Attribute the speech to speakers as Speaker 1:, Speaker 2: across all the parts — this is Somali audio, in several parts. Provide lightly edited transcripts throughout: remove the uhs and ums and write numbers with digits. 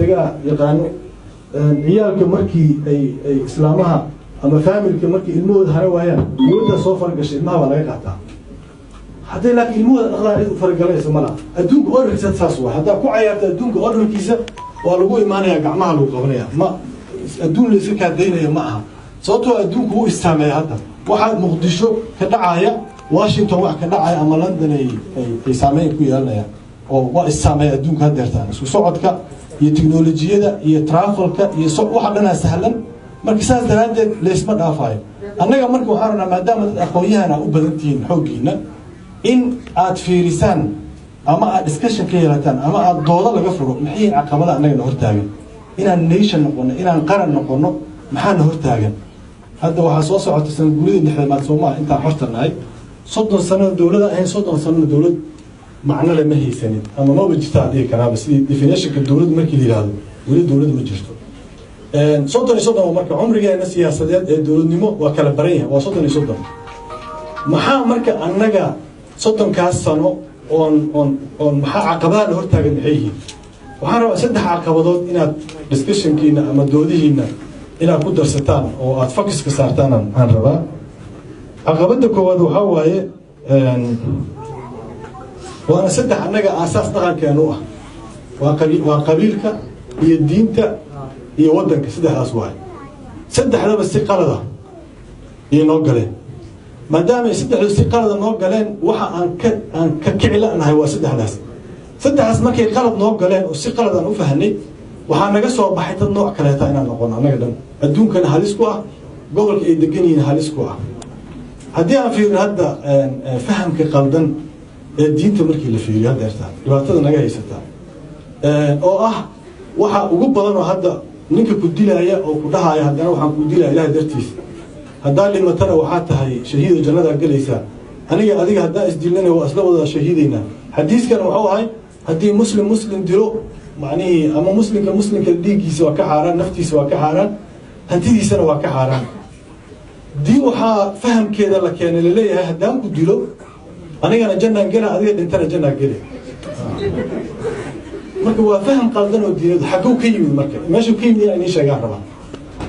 Speaker 1: degaa yaqaano ciyaalka markii ay islaamaha ama faamilka markii ilmahooda hara waayaan dowladda soo faragashay ilmaha baa laga qaataa haddii laakiin ilmahooda dhaqdaan cid u faragalaysa ma laha adduunka orarkiisa saas waa haddaa ku cayaarta adduunka orarkiisa waa lagu imaanayaa gacmaha lagu qabanaya ma adduun la iska kaadaynaya ma aha sababtoo adduunku u istaameeya hadda waxaa muqdisho ka dhacaya washington wax ka dhacaya ama london ay saameyn ku yeelanayaan oo waa istaameeya adduunka haddeertaan isku socodka iyo tiknolojiyada iyo travelka iyo waxa dhanaa sahlan marka saas daraaddeed laysma dhaafayo annaga marka waxaan rabnaa maadaama dad aqoon-yahan aa u badan tihiin xooggiina in aad fiirisaan ama aad discussion ka yeelataan ama aad doodo laga furo maxay caqabada annagana hortaagan inaan nation noqono inaan qaran noqono maxaana hortaagan hadda waxaa soo socota sanad guuridii lixdamaad Soomaaliya intaan hortanahay 30 sano dawladda ahayn 30 sano dawlad macno leh ma haysanin ama ma wajita adii kanaaba sidii definitionka dawladda markii la yiraahdo wali dawladda ma jirto 30 marka umrigeena siyaasadeed ee dawladnimo waa kala baran yahay waa 30 maxaa marka annaga 30 kaas sano on maxaa caqabadaha hortaagan maxay yihiin waxaan rabaa saddex caqabadood inaad discussionkiina ama doodihiina inaad ku darsataan oo aad focus ka saartaan aan rabaa caqabada koowaad waxa waaye waana saddex annaga aasaas dhaqankeenu ah waa qabiilka iyo diinta iyo wadanka saddexdaas waaye saddexdaba si qalada iyo noo galeen maadaama saddexdu si qalada noo galeen waxa aan ka kici la'nahay waa saddexdaas markay qalad noo galeen oo si qalad aan u fahnay waxaa naga soo baxay dad nooc kaleeta inaan noqono annaga dhan adduunkana halis ku ah gobolka ay degan yihiin halis ku ah haddii aan fiirino hadda fahamka qaldan ee diinta markii la fiiriyo haddeertaa dhibaatada naga haysataa oo ah waxa ugu badan oo hadda ninka ku dilaya oo ku dhahaya haddana waxaan ku dilaya ilaahay dartiis haddaa dhimatana waxaa tahay shahiido jannadaa gelaysaa aniga adiga haddaa isdilnana waa isla wada shahiidaynaa xadiiskana wuxuu ahay haddii muslim dilo macnihii ama muslimka dhiiggiisa waa ka xaaraan naftiisa waa ka xaaraan hantidiisana waa ka xaaraan diin waxaa fahamkeeda la keenay laleeyahay haddaan ku dilo anigana jannaan gela adiga dhintana jannaa gele marka waa faham qaldan oo diinadu xagguu ka yimid marka meeshuu ka yimid inaan inii sheegaan rabaa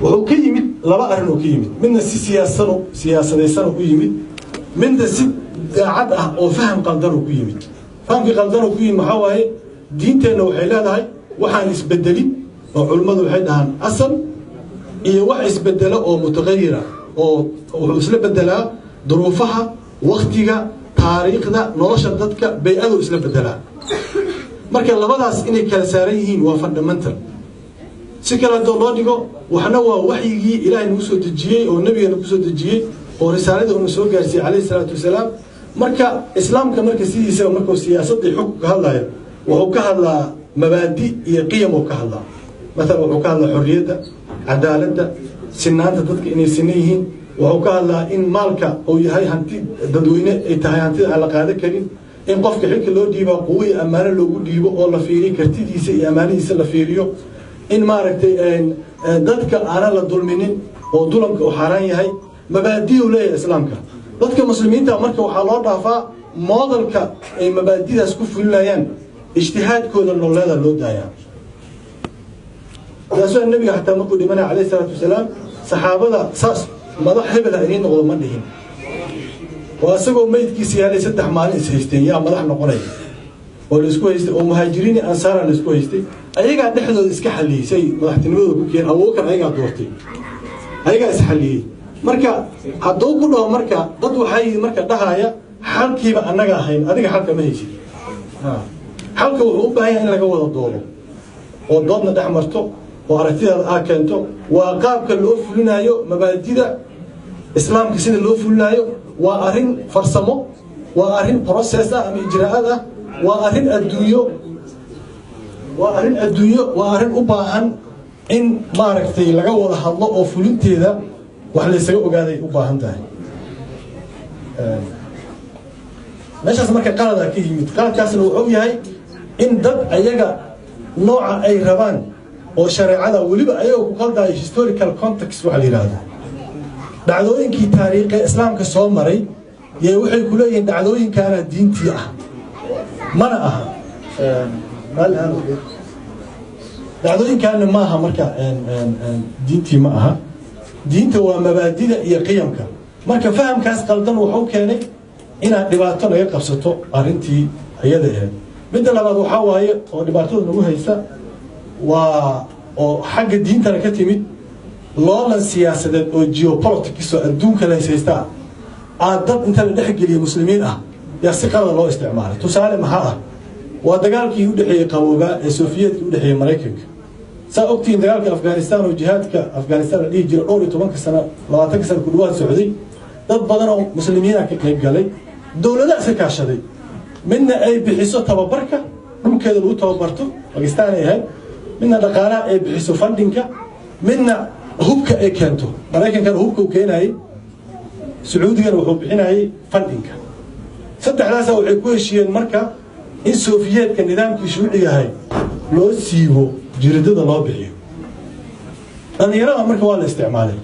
Speaker 1: wuxuu ka yimid laba arrin oo ka yimid midna si siyaasadaysan u yimid midna si daacad ah oo faham qaldan oo ku yimid fahamkii qaldan oo ku yimid maxaa waaye diinteenna waxay leedahay waxaan isbedelin oo culimmadu waxay dhahaan asal iyo wax isbedelo oo mutaqayira oo wuxuu isla bedelaa duruufaha waqtiga taariikhda nolosha dadka bay-adu isla bedelaa marka labadaas inay kala saaran yihiin waa fundamental si kale haddoo loo dhigo waxna waa waxyigii ilaahay nagu soo dejiyey oo nabigeena ku soo dejiyey oo risaalada uuna soo gaarsiiyey calayhi salaatu wasalaam marka islaamka marka sidiisaba markuu siyaasadii xog ka hadlaya wuxuu ka hadlaa mabaadi iyo qiyam uu ka hadlaa مثلا wuxuu ka hadlaa xorriyadda cadaaladda sinaanta dadka inay sinan yihiin wuxuu ka hadlaa in maalka uu yahay hanti dadweyne ay tahay hantida aan la qaadan karin in qofka xilka loo dhiibo quwo iyo ammaano loogu dhiibo oo la fiiriyo kartidiisa iyo ammaanadiisa la fiiriyo in maaragtay dadka aanan la dulminin oo dulamka uu xaaraan yahay mabaadi'u leeyahay islaamka dadka muslimiinta marka waxaa loo dhaafaa modelka ay mabaadidaas ku fulinayaan ijtihaadkooda nololeeda loo daayaa taasoo nabiga xataa markuu dhimanay calayhi salaatu wasalaam saxaabada saas madax hebel ha idiin noqdo ma dhihin oo isagoo meydkiisa yaalay 3 maalin is haysteen yaa madax noqonay oo la isku haystay oo muhaajiriin ansaar la isku haystay ayaga dhexdooda iska xaliyay madaxtinimadooda ku keen awoodkan ayaga doortay ayaga is xaliyay marka hadduu ku dhaw marka dad waxay marka dhahaya xalkiiba annaga ahayn adiga xalka ma haysid xalka wuxuu u baahan yahay in laga wada doodo oo doodna dhex marto oo aragtidaada aad keento waa qaabka loo fulinayo mabaadida islaamka sida loo fulinayo waa arrin farsamo waa arrin process ah ama ijraa'ad ah waa arrin adduunyo waa arrin u baahan in maaragtay laga wada hadlo oo fulinteeda wax la isaga ogaaday u baahan tahay meeshaas marka qalad ka yimid qaladkaasna wuxuu yahay in dad ayaga nooca ay rabaan oo shareecada waliba ayaga ku qaldayo historical context waxa la yiraahdo dhacdooyinkii taariikhi islaamka soo maray yay waxay ku leeyihiin dhacdooyinkaana diintii ah mana aha dhacdooyin kaana ma aha marka diintii ma aha diinta waa mabaadida iyo qiyamka marka fahamkaas qaldan wuxuu keenay inaad dhibaato laga qabsato arintii ayada ahayd midda labaad waxa waaye oo dhibaatada lagu haysta waa oo xagga diintana ka timid loolan siyaasadeed oo geopolitics oo adduunka la haysta dad inta la dhexgeliyo muslimiin ah yaa si qalad loo isticmaalay tusaale maxaa ah waa dagaalkii u dhaxeeyay qaboobaa ee Sofiyeedka u dhaxeeyay Mareykanka saa ogtiin dagaalka Afghanistan oo jihaadka Afghanistan la dhigi jiray 12 sano 20 sano ku dhawaad socday dad badan oo muslimiin ah ka qayb galay dawladaha iska kaashaday midna ay bixiso tababarka dhulkeeda lagu tababarto Pakistan ay ahayd midna dhaqaalaha ay bixiso fundingka midna hubka ay keento Mareykanka hubka uu keenay Sacuudiga wuxuu bixinayay fundingka saddexdaas waxay ku heshiiyeen marka in Sofiyeedka nidaamkii shuuciga ahay loo siibo jiridada loo bixiyo dhalinyarada marka waa la isticmaalay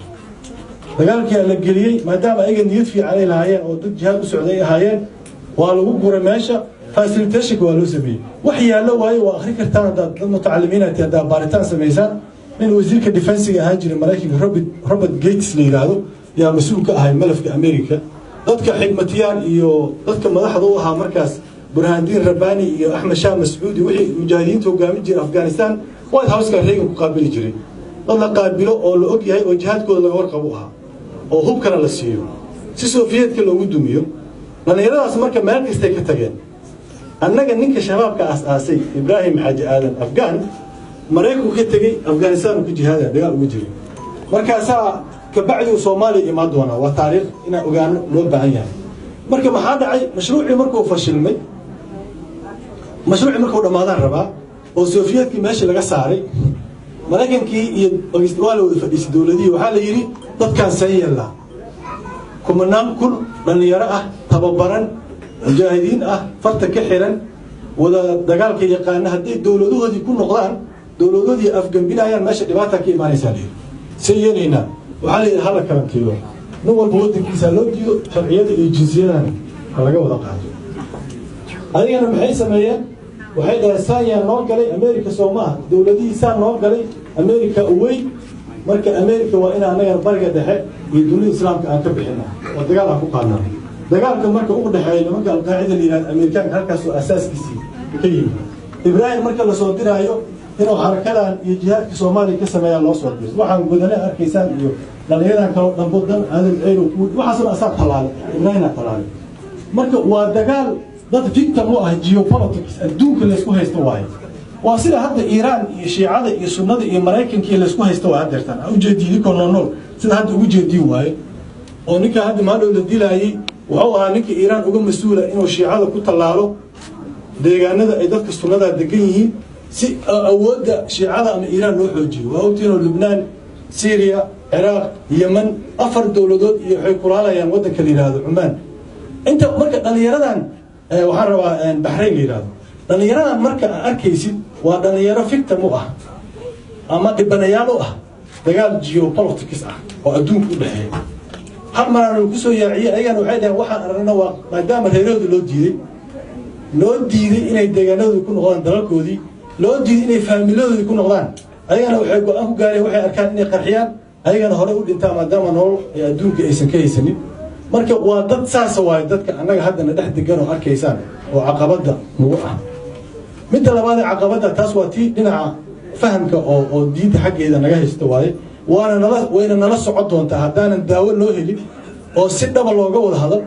Speaker 1: dagaalkii la geliyay maadaama ay niyad fiican ay lahaayeen oo dad jihaad u socday ahaayeen waa lagu guray meesha facilitation waa loo sameeyay wax yaalo waayo waa akhri kartaan dad mutacallimiin ah taa baaritaan sameeysan min wasiirka defensiga ahaan jiray Mareykanka Robert Gates la yiraahdo yaa mas'uul ka ahay malafka America dadka xigmatiyaan iyo dadka madaxda u ahaa markaas Burhanuddin Rabbani iyo Ahmed Shah Mas'uudi wixii mujaahidiinta hogaamin jiray Afghanistan White House-ka Reagan ku qaabili jiray dad la qaabilo oo la og yahay oo jihaadkooda laga warqabo aha oo hubkana la siiyo si Sofiyeedka loogu dumiyo dhalinyaradaas marka meel kasta ka tageen annaga ninka shabaabka asaasay Ibrahim Haji Aadan Afghan Mareykanku ka tagay Afghanistan ku jihaada dagaal ugu jiray markaasaa ka bacdi Soomaaliya imaan doona waa taariikh ina ogaano loo baahan yahay marka maxaa dhacay mashruucii markuu fashilmay mashruucii markuu dhamaadaan rabaa oo Sofiyeedkii meeshii laga saaray Mareykankii iyo Pakistan wada fadhiisay dawladii waxa la yiri dadkan sayela kumanaan kun dhalinyaro ah tababaran mujaahidiin ah farta ka xiran wada dagaalka yaqaan haddii dawladoodii ku noqdaan dawladoodii afgambinayaan meesha dhibaato ka imaanaysa sayelina waxa la yiraahdaa karantiyo nin walba wadankiisa loo diido sharciyada iyo jinsiyadaha laga wada qaato adigana maxay sameeyeen waxay dhaasayaan noo galay America Soomaa dawladihiisa noo galay America away marka America waa ina anaga bariga dhexe iyo dunida islaamka aan ka bixinaa oo dagaal aan ku qaadnaa dagaalka marka ugu dhaxeeyo nimanka al-Qaacida liiran American halkaas oo asaaskiisii ka yimid Ibrahim marka la soo diraayo inuu harakadan iyo jihaadka Soomaaliya ka sameeyaan loo soo diray waxaan gudanay arkaysaan iyo dhalinyaradan kale dhanbodan aadan ayro ku waxaasna asaab talaal Ibrahim talaal marka waa dagaal dad victim u ah geopolitics adduunka la isku haysto waaye waa sida hadda Iran iyo Shiicada iyo Sunnada iyo Mareykanka la isku haysto waa hadeertan u jeediyay koonol sida hadda ugu jeediyay waaye oo ninka hadda maadhow la dilaayay wuxuu ahaa ninka Iran uga mas'uula inuu Shiicada ku talaalo deegaanada ay dadka Sunnada degan yihiin si awoodda Shiicada ama Iran loo xoojiyo waa ogtiinoo Lebanon Syria Iraq Yemen afar dawladood iyo waxay kulaalayaan wadanka la yiraahdo Oman inta marka dhalinyaradan waxaan rabaa Bahrain la yiraahdo dhalinyaradan marka arkaysid waa dhalinyaro victim u ah ama dhibanayaal u ah dagaal geopolitics ah oo adduunka u dhaxeeya hal mar aan ku soo yaaciyay ayagana waxay dhahaan waxaan aragnaa waa maadaama reerooda loo diiday inay deegaanadooda ku noqdaan dalalkoodii loo diiday inay faamiladoodii ku noqdaan ayagana waxay go'aan ku gaareen waxay arkaan inay qarxiyaan ayagana hore u dhintaan maadaama nolol ee adduunka aysan ka haysanin marka waa dad saas waay dadka annaga haddana dhex degan oo arkaysaan oo caqabada nagu ah midda labaad ee caqabada taas waa tii dhinaca fahamka oo diinta xaggeeda naga haysto waaye wayna nala socon doontaa haddaanan daawo loo helin oo si dhaba looga wada hadal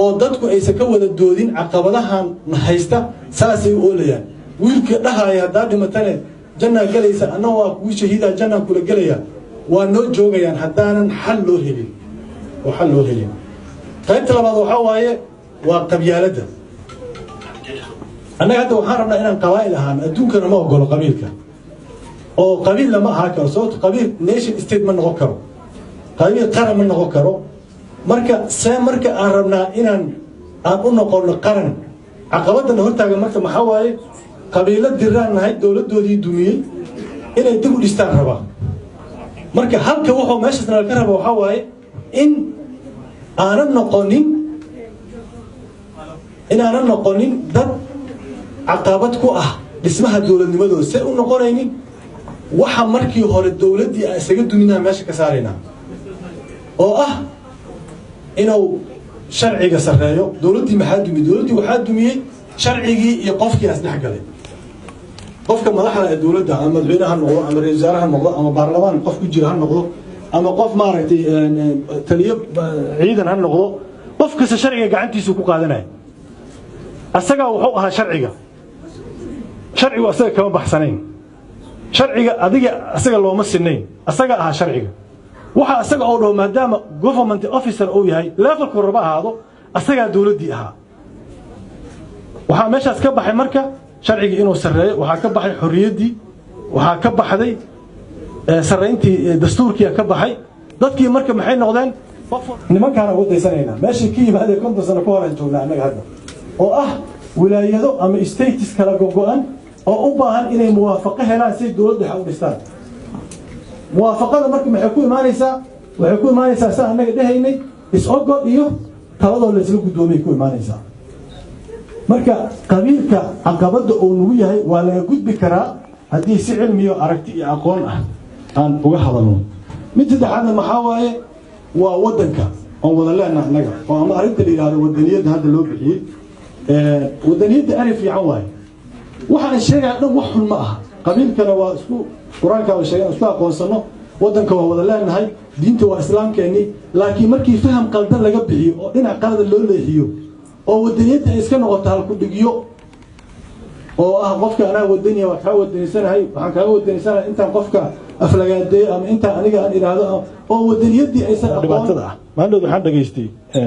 Speaker 1: oo dadku aysan ka wada doodin caqabadahan haysta saasay u oolayaan wiilka dhahaaya haddaa dhimatane jannaa galaysa anna waa kugu shahiidaa jannaan kula gelaya waa noo joogayaan haddaanan xal loo helin oo xal loo helin qaybta labaad waxaa waaye waa qabyaaladda annaga hadda waxaan rabnaa inaan qabaa'il ahaan adduunkana ma ogolo qabiilka oo qabiil lama ahaa karo sababto qabiil nation state ma noqon karo qabiil qaran ma noqon karo marka marka aan rabnaa inaan u noqono qaran caqabadana hortaaga marka maxaa waaye qabiilo diraan nahay dawladoodii dumiyey inay dib u dhistaan rabaa marka halka wuxuu meeshaasna laga raba waxaa waaye in aanan noqonin dad caqabad ku ah dhismaha dawladnimadooda say u noqonaynin waxa markii hore dawladdii ay isaga duminaa meesha ka saaraynaa oo ah inuu sharciga sareeyo. dawladdii maxaa dumiyey? dawladdii waxaa dumiyey sharcigii iyo qofkii as dhex galay. qofka madaxda ee dawladda ama madaxweynaha noqdo ama ra'iisul wasaaraha noqdo ama baarlamaan qof ku jira ha noqdo ama qof maaragtay taliyo ciidan ha noqdo, qof kasta sharciga gacantiisa ku qaadanaya. asaga wuxuu ahaa sharciga asaga kama baxsanayn. sharciga adiga asaga looma sinayn, asaga ahaa sharciga. waxa asaga oo dhaw maadaama government officer uu yahay levelku raba ahaado, asaga dawladdii ahaa. waxa meeshaas ka baxay marka sharciga inuu sareeyo, waxa ka baxay xorriyaddii, waxa ka baxday sareyntii dastuurkii ka baxay. dadkii marka maxay noqdeen nimankaana ugu daysanayna meeshii ka yimaadeen 50 sano ka hor aan joognaa annaga hadda, oo ah wilaayado ama states kala go'an oo u baahan inay muwaafaqo helaan si dawladda u dhistaan. muwaafaqada marka maxay ku imaanaysaa? waxay ku imaanaysaa sida annaga dhahaynay is-ogol iyo taladoo la isla guddoomay ku imaanaysaa. marka qabiilka caqabada uu nagu yahay waa laga gudbi karaa haddii si cilmi iyo aragti iyo aqoon ah aan uga hadalno. mid saddexaadna maxaa waaye waa waddanka aan wada leenahay annaga, oo ama arrinta la yidhaahdo wadaniyadda hadda loo bixiyey. wadaniyadda arrin fiican waaye. waxaan sheegaa dhan wax xun ma aha. qabiilkana waa isku quraanka waa sheegan isku aqoonsano, waddanka waa wada leenahay, diinta waa islaamkeeni. laakiin markii faham qaldan laga bixiyo oo dhinac qalad loo leexiyo oo wadaniyadda ay iska noqoto hal ku dhigyo oo ah qofka anaa wadaniya waa kaa wadanisanahay, waxaan kaaga wadanisanahay intaan qofka aflagaadeeyo ama intaan aniga aan idhaahdo oo wadaniyaddii aysan aqoontada ah. maandhood waxaan dhageystay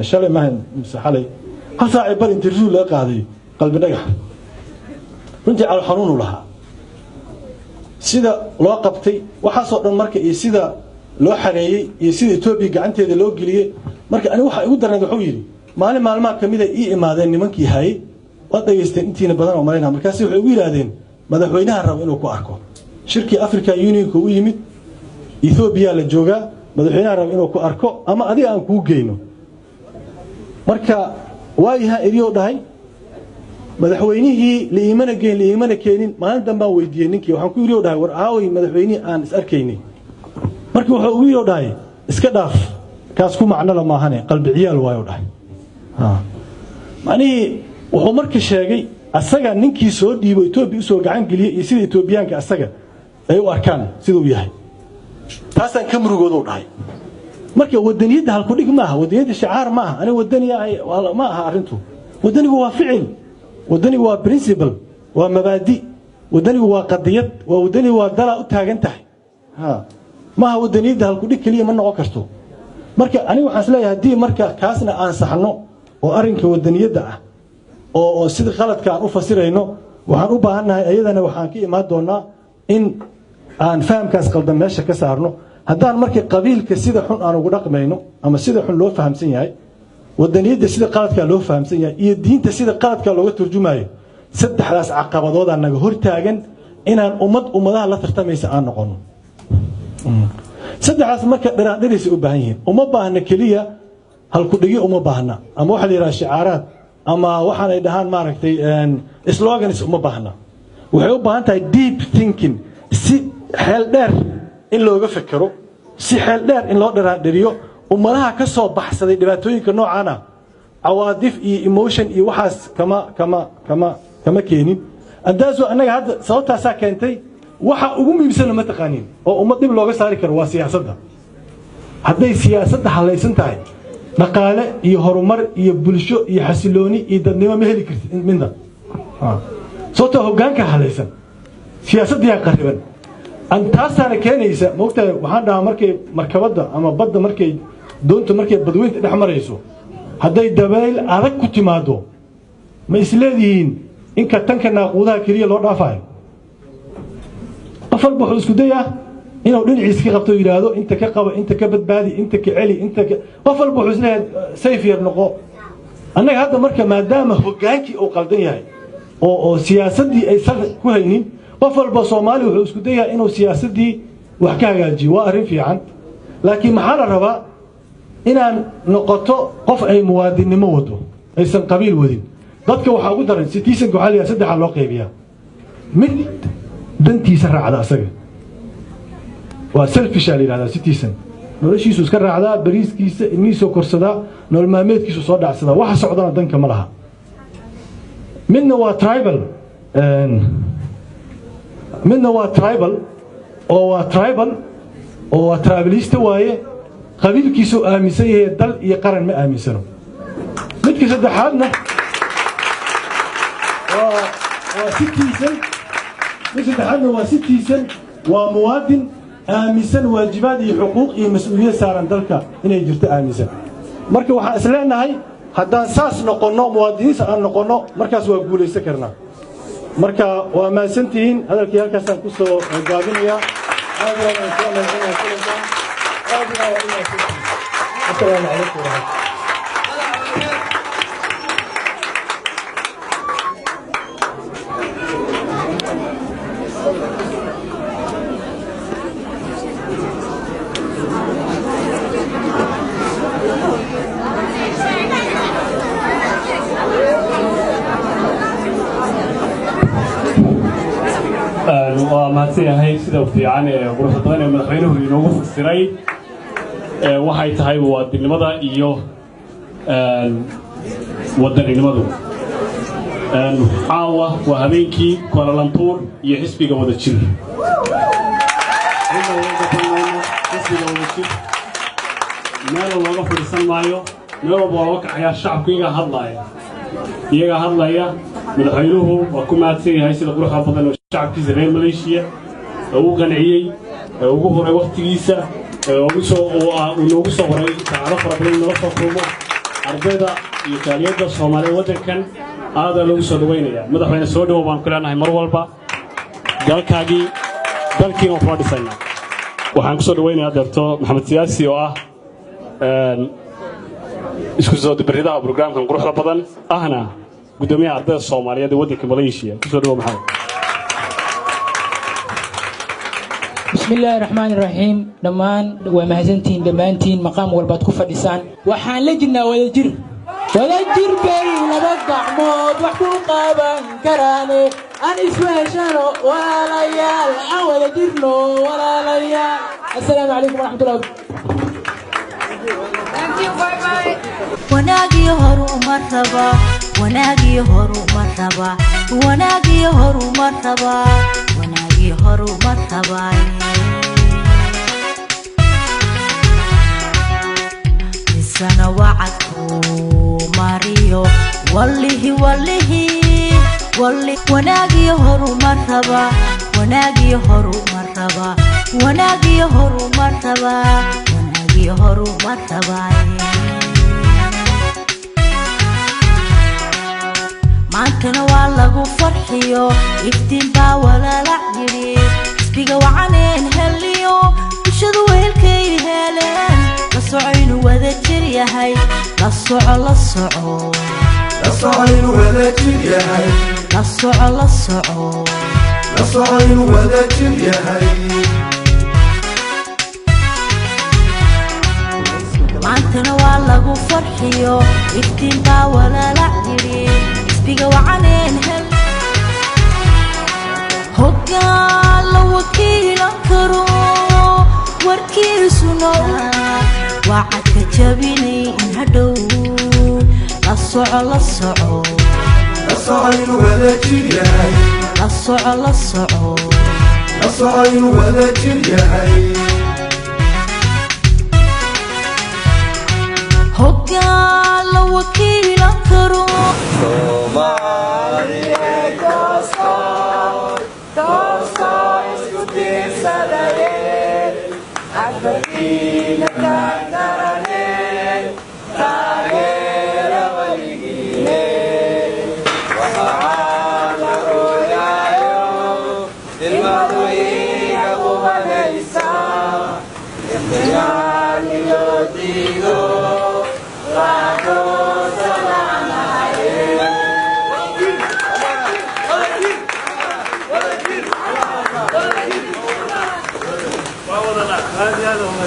Speaker 1: shalay maahan mise xalay hal saaci bar interview laga qaaday qalbi dhagax. runtii calo xanuunu lahaa sida loo qabtay waxaasoo dhan marka iyo sida loo xareeyey iyo sida Ethiopia gacanteeda loo geliyey. marka aniga waxa igu darnaa wuxuu yiri maalmaha kamid ah ii imaadeen nimankii hayay oo dhageysteen intiina badan oo Mareyna. markaas waxay ugu yiraahdeen madaxweynaha rabo inuu ku arko shirkii African Union ku yimid Ethiopia la jooga, madaxweynaha rabo inuu ku arko ama adiga aan ku geyno. marka waayaha iriyo dhahay madaxweynihii liimana keenin. maalin dambe aan weydiiyay ninkii waxaan ku iriyo dhahay war aaway madaxweynihi aan is arkaynay. markii wuxuu ugu yiri dhahay iska dhaaf kaas ku macno la maahane qalbi ciyaal waayo dhahay. macnihii wuxuu markii sheegay asaga ninkii soo dhiibay Ethiopia soo gacan galiyay iyo sida Ethiopiaanka asaga ay u arkaan sidoo yahay. taasaan ka murugoodo dhahay. marka wadaniyadda hal ku dhig maaha, wadaniyadda shicaar maaha. aniga wadaniya ma aha arintu. wadanigu waa ficil, wadanigu waa principle, waa mabaadi, wadanigu waa qadiyad, waa wadanigu waa dala u taagan tahay. maaha wadaniyadda hal ku dhig kaliya ma noqon karto. marka aniga waxaan isleeyahay haddii marka kaasna aan saxno oo arrinka wadaniyadda ah oo sida qaladka aan u fasirayno, waxaan u baahannahay ayadana waxaan ka imaan doonaa in aan fahamkaas qaldan meesha ka saarno. haddaan marka qabiilka sida xun aan ugu dhaqmayno ama sida xun loo fahamsan yahay, wadaniyadda sida qaladka loo fahamsan yahay iyo diinta sida qaladka looga turjumayo, saddexdaas caqabadood aan naga hortaagan inaan ummadaha la tartamaysa aan noqono. saddexdaas marka dhiraandhiraysa u baahan yihiin. uma baahna kaliya hal ku dhigi, uma baahna ama waxa la yiraahdo shicaaraad ama waxaan ay dhahaan maaragtay slogans. uma baahna. waxay u baahan tahay deep thinking, si xeel dheer in looga fikiro, si xeel dheer in loo dhiraandhiriyo ummadaha ka soo baxsaday dhibaatooyinka noocaana. cawaadif iyo emotion iyo waxaas kama keenin. andaaso annaga hadda sababtaasaa keentay waxa ugu muhiimsan ma taqaanin oo ummad dib looga saari karo waa siyaasadda. hadday siyaasadda halaysan tahay, dhaqaale iyo horumar iyo bulsho iyo xasilooni iyo dadnimo ma heli kartid midna. sababtoo hoggaanka halaysan, siyaasadda yaa qariban. antaasaana keenaysa moogtahay. waxaan dhahaa markay markabadda ama badda markay doonta markay badweynta dhex marayso, hadday dabayl adag ku timaado ma isleedihiin inka tanka naaquudaha keliya loo dhaafayo? qof walba wuxuu isku dayaa inuu dhinaciisa ka qabto yiraahdo inta ka qaba, inta ka badbaadi, inta ka celi, qof walba wuxuu isleeyahay sayf yar noqo. annaga hadda marka maadaama hoggaankii uu qaldan yahay oo siyaasaddii ay sal ku haynin, qof walba Soomaali wuxuu isku dayaa inuu siyaasaddii wax ka hagaajiyo. waa arrin fiican, laakiin maxaa la rabaa inaan noqoto qof ay muwaadinimo wado, aysan qabiil wadin. dadka waxaa ugu daran citizenka waxaa la yidhaha saddexa loo qaybiyaa. mid dantiisa raacda asaga, وسلفش على هذا citizen noloshiisu iska raacdaa bariiskiisa ilmihiisa korsadaa nolol maalmeedkiisu soo dhacsadaa waxa socdana danka ma laha midna waa tribal oo waa tribalista waaye qabiilkiisu aaminsan yahay dal iyo qaran ma aaminsano midka saddexaadna waa citizen waa muwaadin aaminsan waajibaad iyo xuquuq iyo mas'uuliyad saaran dalka inay jirto aaminsan marka waxaan isleenahay haddaan saas noqonno muwaadiniin aan noqonno markaas waa guulaysan karnaa marka waa mahadsantihiin hadalkii halkaasaan ku soo gaabinayaa السلام عليكم ورحمة الله
Speaker 2: ومahadsanyahay sida fiican ee quruxda badan ee madaxweynuhu inoogu fasiray waxay tahay muwaadinimada iyo wadaninimadu caawa waa habeenkii Kuala Lumpur iyo xisbiga wada jir meel looga fadhiisan maayo meel walba waa wakacayaa shacabku iyaga hadlaya madaxweynuhu waa ku mahadsan yahay sida quruxda badan oo shacabkiisa reer Malaysia uu qanciyay ugu horay waqtigiisa noogu soo horay saacado fara badan nala soo kulmo ardayda iyo taaliyada Soomaaliya wadankan aad loogu soo dhaweynaya madaxweyne soo dhaw baan ku leenahay mar walba dalkiina waa fadhiisana waxaan ku soo dhaweynayaa Dr. Maxamed Siyaasi oo ah isku soo dibaridaha barnaamijkan quruxda badan ahna gudoomiyaha ardayda Soomaaliyeed ee wadanka Malaysia ku soo dhaw maxay
Speaker 3: بسم الله الرحمن الرحيم دمان ومهزنتين دمانتين مقام والبات كفردسان وحان لجنا ولا جر بي لبقع موت وحقوقا بانكراني أن اسمه شانو ولا ليال ولا جرنو ولا ليال السلام عليكم ورحمة الله
Speaker 4: وناقي هرو مرحبا وناقي هرو مرحبا وناقي هرو مرحبا وناقي هرو مرحبا السنة وعدكو ماريو والله وناقي هرو مرحبا وناقي هرو مرحبا وناقي هرو مرحبا وناقي هرو مرحبا maantana waa lagu farxiyo iftiin baa walaala yiri isbiga wacaneen heliyo bulshadu weelkay heleen la socaynu wada jir yahay la soco
Speaker 5: aynu wada jir yahay aynu wada jir yahay
Speaker 4: maantana waa lagu farxiyo iftiin baa walaala yiri isbiga wacaneen hel hoggaan la wakiilan karo warkiisuna waa cadka jabinay in hadhow la soco
Speaker 5: aynu wada jir yahay aynu wada jir yahay
Speaker 4: hoggaan la wakiilan karo
Speaker 5: Soomaaliya tooska isku tiirsadayeen cadbadkiina kaandaraneen taageera weligiine waxaa la rooyaayo ilmadu iiga qubanaysa imtixaan loo diido
Speaker 1: هذا هو